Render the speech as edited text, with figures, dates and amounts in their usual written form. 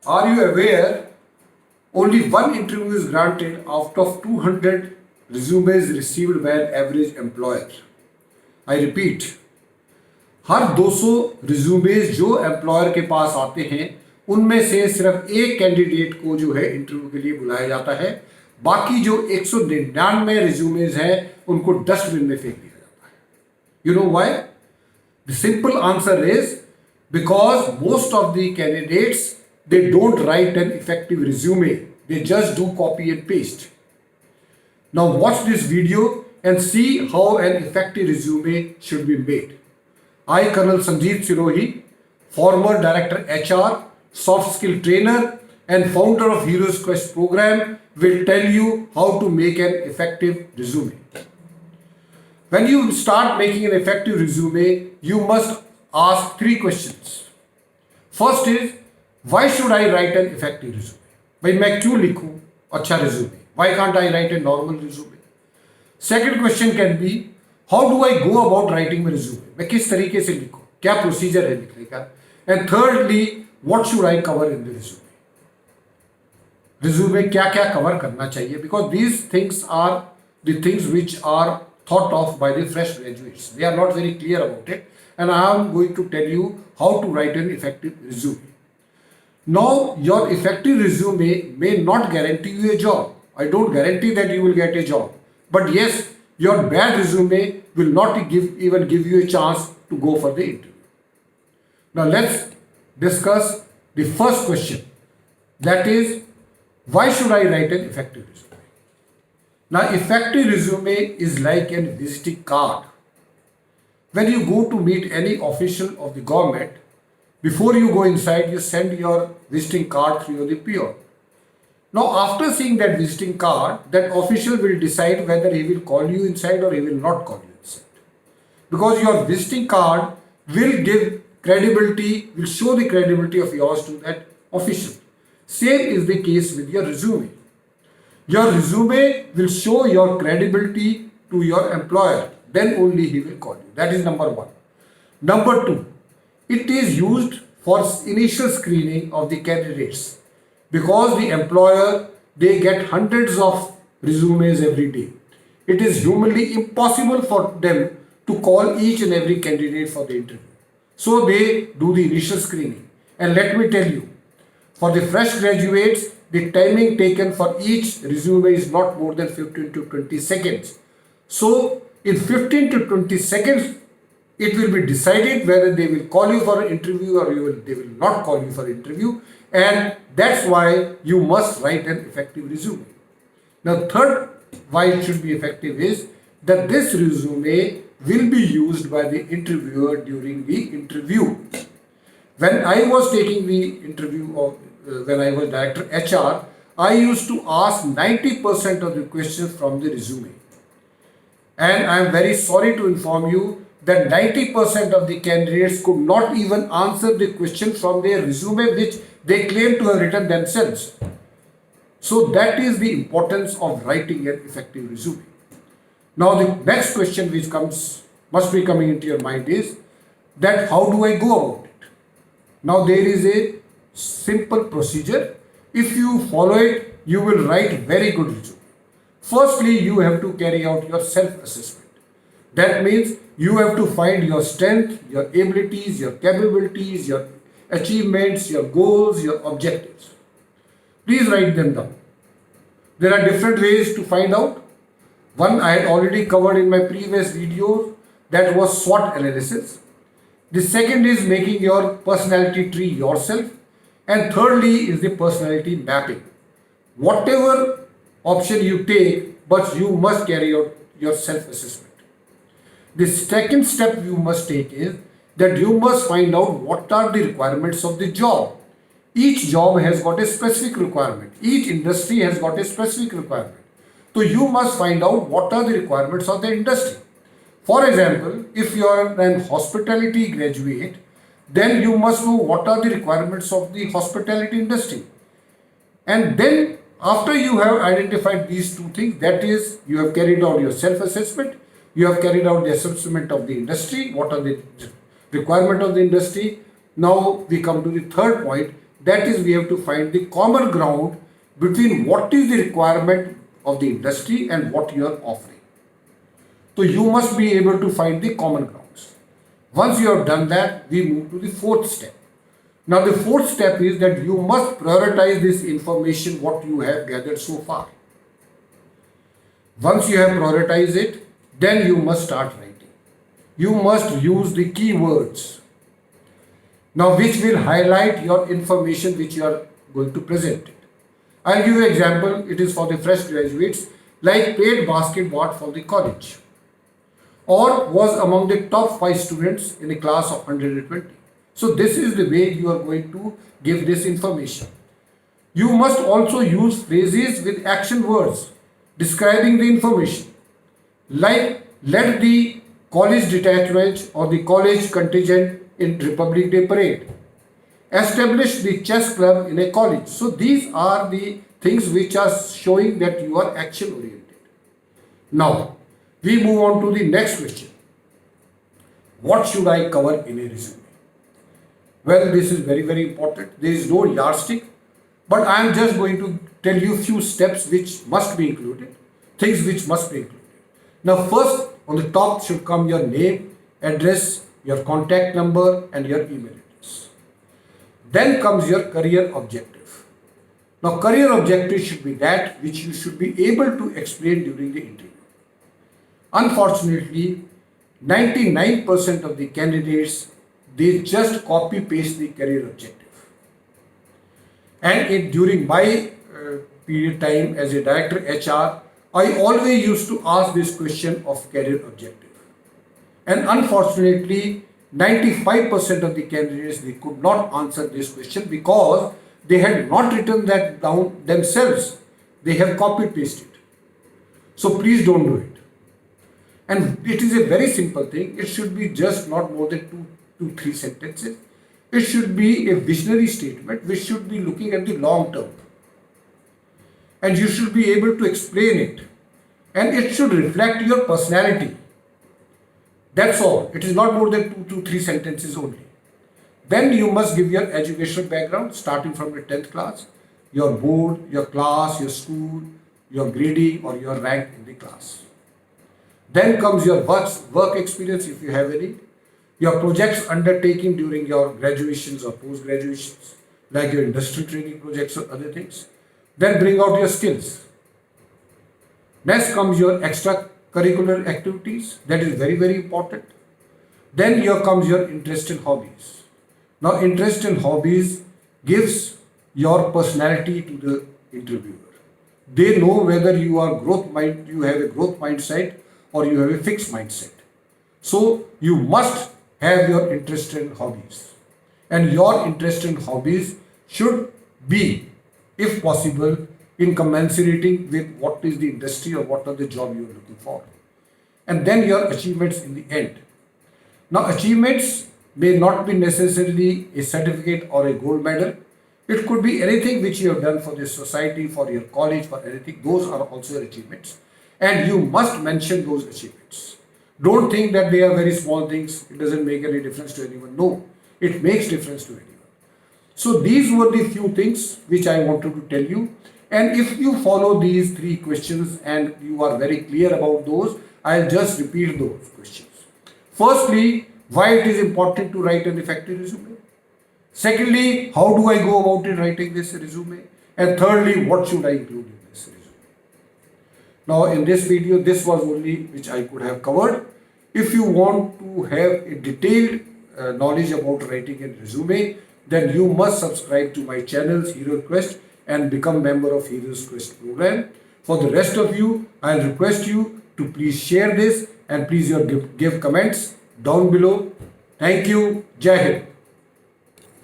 Are you aware only one interview is granted out of 200 resumes received by an average employer? I repeat, her 200 resumes जो employer के पास आते हैं उनमें से सिर्फ एक कैंडिडेट को जो है इंटरव्यू के लिए बुलाया जाता है, बाकी जो 199 रिज्यूमेज हैं उनको डस्टबिन में फेंक दिया जाता है. You know why? The simple answer is because most of the candidates they don't write an effective resume, they just do copy and paste. Now watch this video and see how an effective resume should be made. I, Colonel Sanjeev Sirohi, former Director HR, soft skill trainer and founder of Heroes Quest program, will tell you how to make an effective resume. When you start making an effective resume, you must ask 3 questions. First is, why should I write an effective resume? भाई मैं क्यों लिखूं अच्छा resume? Why can't I write a normal resume? Second question can be, how do I go about writing my resume? मैं किस तरीके से लिखूं? क्या प्रोसीजर है लिखने का? And thirdly, what should I cover in the resume? Resume क्या क्या कवर करना चाहिए? Because these things are the things which are thought of by the fresh graduates. They are not very clear about it, and I am going to tell you how to write an effective resume. Now, your effective resume may not guarantee you a job. I don't guarantee that you will get a job. But yes, your bad resume will not even give you a chance to go for the interview. Now, let's discuss the first question. That is, why should I write an effective resume? Now, effective resume is like a visiting card. When you go to meet any official of the government, before you go inside, you send your visiting card through the peon. Now, after seeing that visiting card, that official will decide whether he will call you inside or he will not call you inside. Because your visiting card will give credibility, will show the credibility of yours to that official. Same is the case with your resume. Your resume will show your credibility to your employer. Then only he will call you. That is number 1. Number 2. It is used for initial screening of the candidates because the employer, they get hundreds of resumes every day. It is humanly impossible for them to call each and every candidate for the interview. So they do the initial screening. And let me tell you, for the fresh graduates, the timing taken for each resume is not more than 15 to 20 seconds. So in 15 to 20 seconds, it will be decided whether they will call you for an interview or they will not call you for an interview, and that's why you must write an effective resume. Now, third, why it should be effective is that this resume will be used by the interviewer during the interview. When I was taking the interview of when I was Director HR, I used to ask 90% of the questions from the resume, and I am very sorry to inform you that 90% of the candidates could not even answer the question from their resume which they claim to have written themselves. So that is the importance of writing an effective resume. Now the next question which must be coming into your mind is that how do I go about it? Now there is a simple procedure. If you follow it, you will write very good resume. Firstly, you have to carry out your self-assessment. That means you have to find your strength, your abilities, your capabilities, your achievements, your goals, your objectives. Please write them down. There are different ways to find out. One I had already covered in my previous video, that was SWOT analysis. The second is making your personality tree yourself. And thirdly is the personality mapping. Whatever option you take, but you must carry out your self-assessment. The second step you must take is that you must find out what are the requirements of the job. Each job has got a specific requirement. Each industry has got a specific requirement. So you must find out what are the requirements of the industry. For example, if you are an hospitality graduate, then you must know what are the requirements of the hospitality industry. And then after you have identified these two things, that is, you have carried out your self-assessment, you have carried out the assessment of the industry, what are the requirements of the industry. Now we come to the third point, That is, we have to find the common ground between what is the requirement of the industry and what you are offering. So you must be able to find the common grounds. Once you have done that, we move to the fourth step. Now the fourth step is that you must prioritize this information what you have gathered so far. Once you have prioritized it, then you must start writing. You must use the keywords. Now which will highlight your information which you are going to present it. I'll give you an example. It is for the fresh graduates, like played basketball for the college, or was among the top 5 students in a class of 120. So this is the way you are going to give this information. You must also use phrases with action words describing the information, like led the college detachment or the college contingent in Republic Day parade, establish the chess club in a college. So these are the things which are showing that you are action oriented. Now we move on to the next question. What should I cover in a resume? Well, this is very, very important. There is no yardstick, but I am just going to tell you few steps which must be included, things which must be included. Now first, on the top should come your name, address, your contact number and your email address. Then comes your career objective. Now career objective should be that which you should be able to explain during the interview. Unfortunately, 99% of the candidates, they just copy paste the career objective. And during my period time as a director HR, I always used to ask this question of career objective. And unfortunately, 95% of the candidates, they could not answer this question because they had not written that down themselves. They have copy pasted. So please don't do it. And it is a very simple thing. It should be just not more than 2 to 3 sentences. It should be a visionary statement which should be looking at the long term. And you should be able to explain it. And it should reflect your personality. That's all. It is not more than 2 to 3 sentences only. Then you must give your educational background starting from your 10th class, your board, your class, your school, your grading or your rank in the class. Then comes your work experience if you have any, your projects undertaken during your graduations or post-graduations, like your industry training projects or other things. Then bring out your skills. Next comes your extracurricular activities. That is very, very important. Then here comes your interest and hobbies. Now interest and hobbies gives your personality to the interviewer. They know whether you are you have a growth mindset or you have a fixed mindset. So you must have your interest and hobbies. And your interest and hobbies should be, if possible, in commensurating with what is the industry or what are the job you are looking for. And then your achievements in the end. Now achievements may not be necessarily a certificate or a gold medal. It could be anything which you have done for the society, for your college, for anything. Those are also your achievements. And you must mention those achievements. Don't think that they are very small things. It doesn't make any difference to anyone. No, it makes difference to anyone. So these were the few things which I wanted to tell you. And if you follow these 3 questions and you are very clear about those, I'll just repeat those questions. Firstly, why it is important to write an effective resume. Secondly, how do I go about in writing this resume? And thirdly, what should I include in this resume? Now in this video, this was only which I could have covered. If you want to have a detailed knowledge about writing a resume, then you must subscribe to my channels Heroes Quest and become member of Heroes Quest program. For the rest of you, I'll request you to please share this and please give comments down below. Thank you. Jai Hind.